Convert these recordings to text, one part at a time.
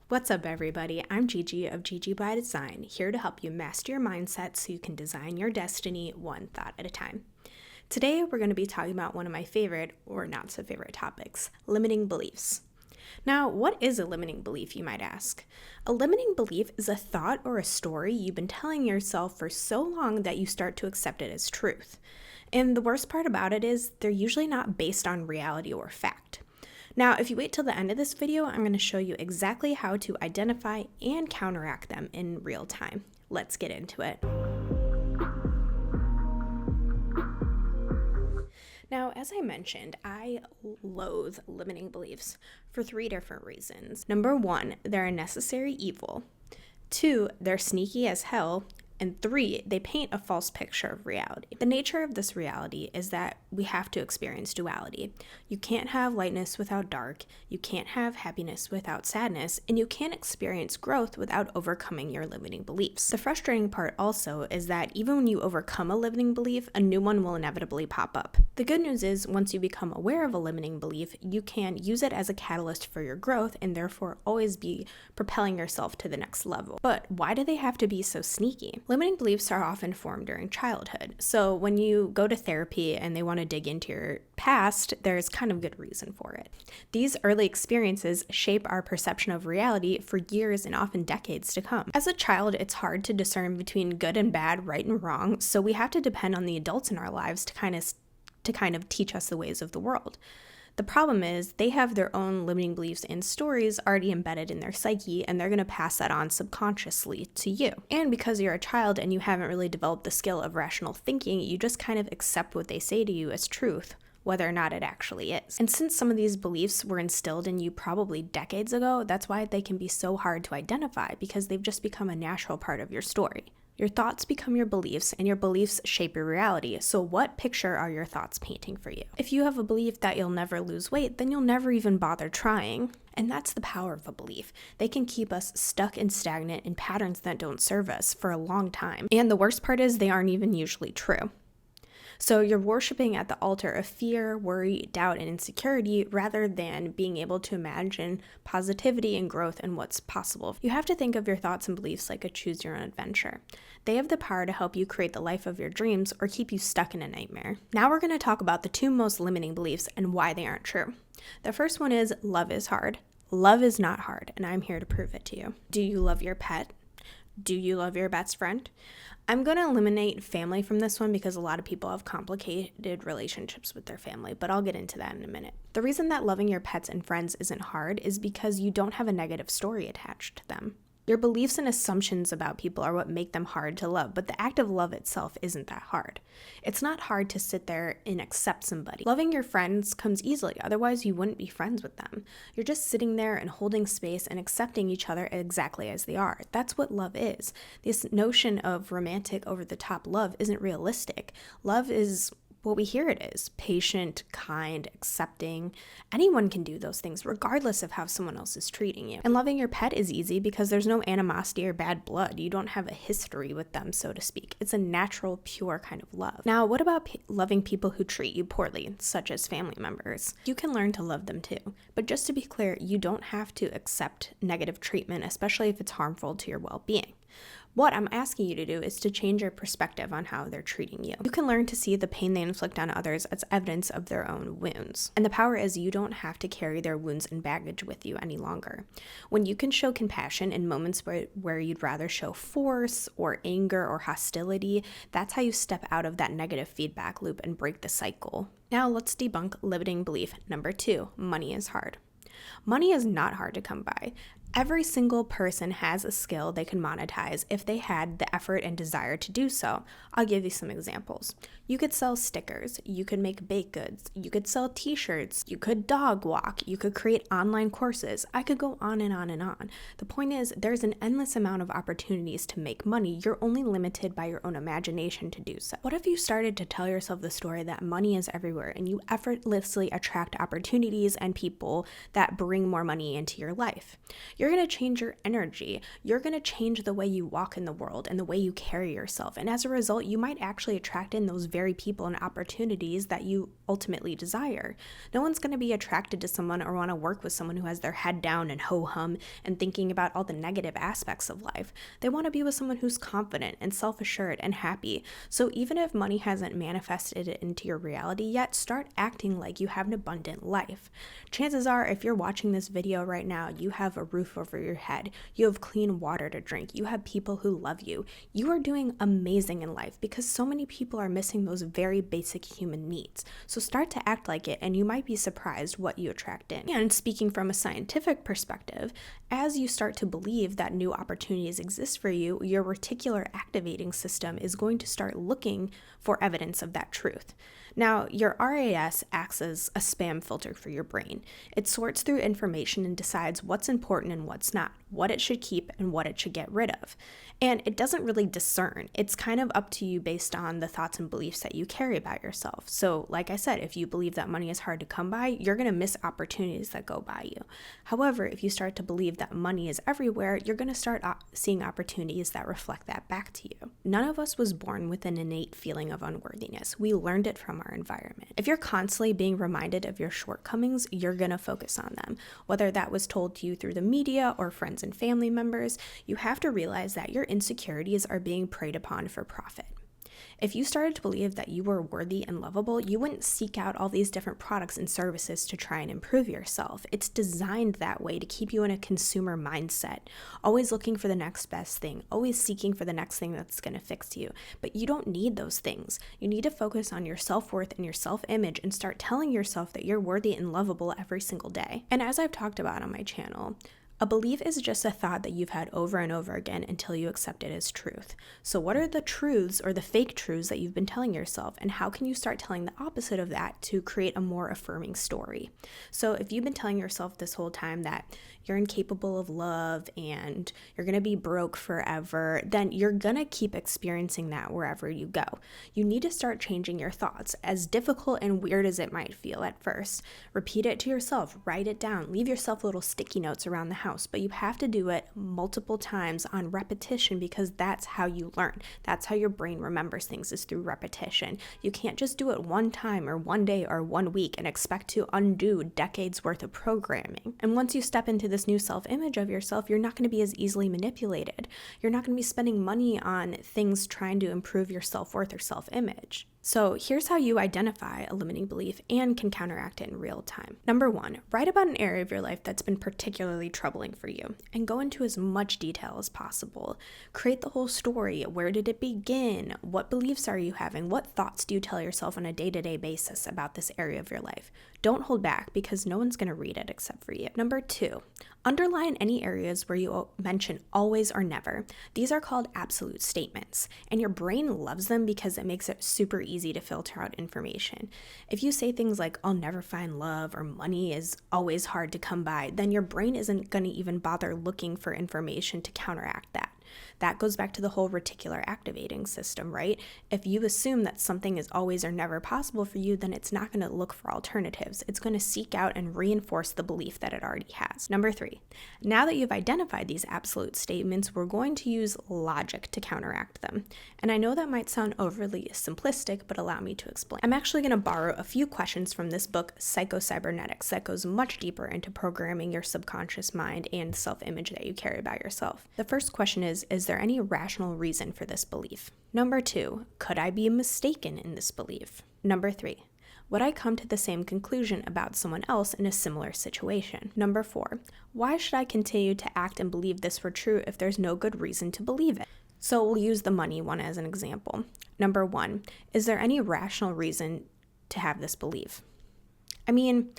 What's up, everybody? I'm Gigi of Gigi by Design, here to help you master your mindset so you can design your destiny one thought at a time. Today, we're going to be talking about one of my favorite, or not so favorite topics, limiting beliefs. Now, what is a limiting belief, you might ask? A limiting belief is a thought or a story you've been telling yourself for so long that you start to accept it as truth. And the worst part about it is they're usually not based on reality or fact. Now, if you wait till the end of this video, I'm going to show you exactly how to identify and counteract them in real time. Let's get into it. Now, as I mentioned, I loathe limiting beliefs for 3 different reasons. Number 1, they're a necessary evil. 2, they're sneaky as hell. And 3, they paint a false picture of reality. The nature of this reality is that we have to experience duality. You can't have lightness without dark, you can't have happiness without sadness, and you can't experience growth without overcoming your limiting beliefs. The frustrating part also is that even when you overcome a limiting belief, a new one will inevitably pop up. The good news is, once you become aware of a limiting belief, you can use it as a catalyst for your growth and therefore always be propelling yourself to the next level. But why do they have to be so sneaky? Limiting beliefs are often formed during childhood. So when you go to therapy and they want to dig into your past, there's kind of good reason for it. These early experiences shape our perception of reality for years and often decades to come. As a child, it's hard to discern between good and bad, right and wrong, so we have to depend on the adults in our lives to kind of teach us the ways of the world. The problem is they have their own limiting beliefs and stories already embedded in their psyche, and they're going to pass that on subconsciously to you. And because you're a child and you haven't really developed the skill of rational thinking, you just kind of accept what they say to you as truth, whether or not it actually is. And since some of these beliefs were instilled in you probably decades ago, that's why they can be so hard to identify, because they've just become a natural part of your story. Your thoughts become your beliefs, and your beliefs shape your reality. So what picture are your thoughts painting for you? If you have a belief that you'll never lose weight, then you'll never even bother trying. And that's the power of a belief. They can keep us stuck and stagnant in patterns that don't serve us for a long time. And the worst part is they aren't even usually true. So you're worshiping at the altar of fear, worry, doubt, and insecurity rather than being able to imagine positivity and growth and what's possible. You have to think of your thoughts and beliefs like a choose-your-own adventure. They have the power to help you create the life of your dreams or keep you stuck in a nightmare. Now we're going to talk about the 2 most limiting beliefs and why they aren't true. The first one is love is hard. Love is not hard, and I'm here to prove it to you. Do you love your pet? Do you love your best friend? I'm going to eliminate family from this one because a lot of people have complicated relationships with their family, but I'll get into that in a minute. The reason that loving your pets and friends isn't hard is because you don't have a negative story attached to them. Your beliefs and assumptions about people are what make them hard to love, but the act of love itself isn't that hard. It's not hard to sit there and accept somebody. Loving your friends comes easily, otherwise you wouldn't be friends with them. You're just sitting there and holding space and accepting each other exactly as they are. That's what love is. This notion of romantic, over-the-top love isn't realistic. Love is what we hear it is: patient, kind, accepting. Anyone can do those things regardless of how someone else is treating you. And loving your pet is easy because there's no animosity or bad blood. You don't have a history with them, so to speak. It's a natural, pure kind of love. Now, what about loving people who treat you poorly, such as family members? You can learn to love them too. But just to be clear, you don't have to accept negative treatment, especially if it's harmful to your well-being. What I'm asking you to do is to change your perspective on how they're treating you. You can learn to see the pain they inflict on others as evidence of their own wounds. And the power is you don't have to carry their wounds and baggage with you any longer. When you can show compassion in moments where you'd rather show force or anger or hostility, that's how you step out of that negative feedback loop and break the cycle. Now let's debunk limiting belief number 2, money is hard. Money is not hard to come by. Every single person has a skill they can monetize if they had the effort and desire to do so. I'll give you some examples. You could sell stickers, you could make baked goods, you could sell t-shirts, you could dog walk, you could create online courses. I could go on and on and on. The point is, there's an endless amount of opportunities to make money. You're only limited by your own imagination to do so. What if you started to tell yourself the story that money is everywhere and you effortlessly attract opportunities and people that bring more money into your life? Your you're going to change your energy. You're going to change the way you walk in the world and the way you carry yourself. And as a result, you might actually attract in those very people and opportunities that you ultimately desire. No one's going to be attracted to someone or want to work with someone who has their head down and ho-hum and thinking about all the negative aspects of life. They want to be with someone who's confident and self-assured and happy. So even if money hasn't manifested it into your reality yet, start acting like you have an abundant life. Chances are, if you're watching this video right now, you have a roof over your head, you have clean water to drink, you have people who love you. You are doing amazing in life because so many people are missing those very basic human needs. So start to act like it, and you might be surprised what you attract in. And speaking from a scientific perspective, as you start to believe that new opportunities exist for you, your reticular activating system is going to start looking for evidence of that truth. Now, your RAS acts as a spam filter for your brain. It sorts through information and decides what's important and what's not, what it should keep and what it should get rid of. And it doesn't really discern. It's kind of up to you based on the thoughts and beliefs that you carry about yourself. So, like I said, if you believe that money is hard to come by, you're going to miss opportunities that go by you. However, if you start to believe that money is everywhere, you're going to start seeing opportunities that reflect that back to you. None of us was born with an innate feeling of unworthiness. We learned it from our environment. If you're constantly being reminded of your shortcomings, you're going to focus on them. Whether that was told to you through the media or friends and family members, you have to realize that your insecurities are being preyed upon for profit. If you started to believe that you were worthy and lovable, you wouldn't seek out all these different products and services to try and improve yourself. It's designed that way to keep you in a consumer mindset, always looking for the next best thing, always seeking for the next thing that's going to fix you. But you don't need those things. You need to focus on your self-worth and your self-image and start telling yourself that you're worthy and lovable every single day. And as I've talked about on my channel, a belief is just a thought that you've had over and over again until you accept it as truth. So what are the truths or the fake truths that you've been telling yourself, and how can you start telling the opposite of that to create a more affirming story? So if you've been telling yourself this whole time that you're incapable of love and you're going to be broke forever, then you're going to keep experiencing that wherever you go. You need to start changing your thoughts, as difficult and weird as it might feel at first. Repeat it to yourself, write it down, leave yourself little sticky notes around the house, but you have to do it multiple times on repetition because that's how you learn. That's how your brain remembers things, is through repetition. You can't just do it one time or one day or 1 week and expect to undo decades worth of programming. And once you step into this new self-image of yourself, you're not going to be as easily manipulated. You're not going to be spending money on things trying to improve your self-worth or self-image. So here's how you identify a limiting belief and can counteract it in real time. Number 1, write about an area of your life that's been particularly troubling for you and go into as much detail as possible. Create the whole story. Where did it begin? What beliefs are you having? What thoughts do you tell yourself on a day-to-day basis about this area of your life? Don't hold back because no one's going to read it except for you. Number 2, underline any areas where you mention always or never. These are called absolute statements, and your brain loves them because it makes it super easy to filter out information. If you say things like, I'll never find love, or money is always hard to come by, then your brain isn't going to even bother looking for information to counteract that. That goes back to the whole reticular activating system, right? If you assume that something is always or never possible for you, then it's not going to look for alternatives. It's going to seek out and reinforce the belief that it already has. Number 3, now that you've identified these absolute statements, we're going to use logic to counteract them. And I know that might sound overly simplistic, but allow me to explain. I'm actually going to borrow a few questions from this book, Psycho-Cybernetics, that goes much deeper into programming your subconscious mind and self-image that you carry about yourself. The first question is there any rational reason for this belief? Number 2, could I be mistaken in this belief? Number 3, would I come to the same conclusion about someone else in a similar situation? Number 4, why should I continue to act and believe this were true if there's no good reason to believe it? So we'll use the money one as an example. Number 1, is there any rational reason to have this belief? I mean,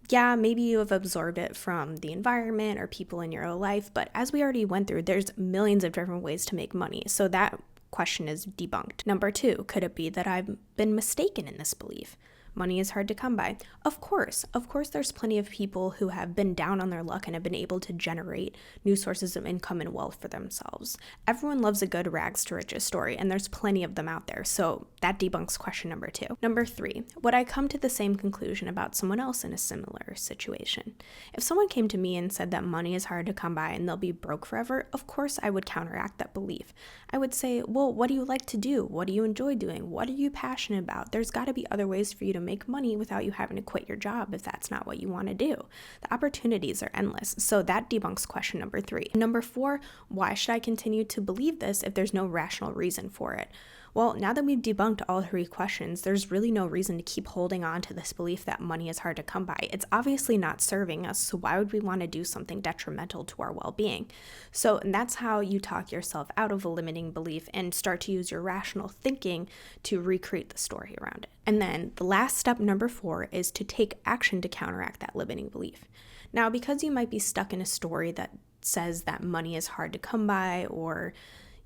yeah, maybe you have absorbed it from the environment or people in your life, but as we already went through, there's millions of different ways to make money. So that question is debunked. Number 2, could it be that I've been mistaken in this belief? money is hard to come by. Of course, there's plenty of people who have been down on their luck and have been able to generate new sources of income and wealth for themselves. Everyone loves a good rags to riches story, and there's plenty of them out there, so that debunks question number 2. Number 3, would I come to the same conclusion about someone else in a similar situation? If someone came to me and said that money is hard to come by and they'll be broke forever, of course I would counteract that belief. I would say, well, what do you like to do? What do you enjoy doing? What are you passionate about? There's got to be other ways for you to make money without you having to quit your job if that's not what you want to do. The opportunities are endless. So that debunks question number 3. Number 4, why should I continue to believe this if there's no rational reason for it? Well, now that we've debunked all 3 questions, there's really no reason to keep holding on to this belief that money is hard to come by. It's obviously not serving us, so why would we want to do something detrimental to our well-being? So that's how you talk yourself out of a limiting belief and start to use your rational thinking to recreate the story around it. And then the last step, number 4, is to take action to counteract that limiting belief. Now, because you might be stuck in a story that says that money is hard to come by or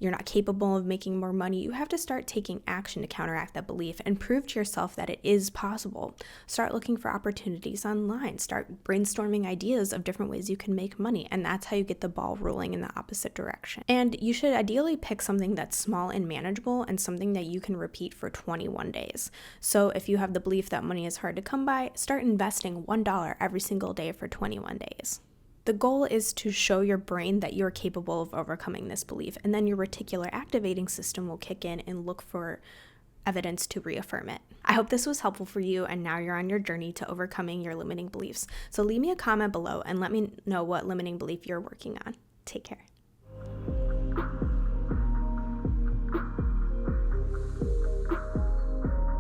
you're not capable of making more money, you have to start taking action to counteract that belief and prove to yourself that it is possible. Start looking for opportunities online. Start brainstorming ideas of different ways you can make money, and that's how you get the ball rolling in the opposite direction. And you should ideally pick something that's small and manageable and something that you can repeat for 21 days. So if you have the belief that money is hard to come by, start investing $1 every single day for 21 days. The goal is to show your brain that you're capable of overcoming this belief, and then your reticular activating system will kick in and look for evidence to reaffirm it. I hope this was helpful for you, and now you're on your journey to overcoming your limiting beliefs. So leave me a comment below and let me know what limiting belief you're working on. Take care.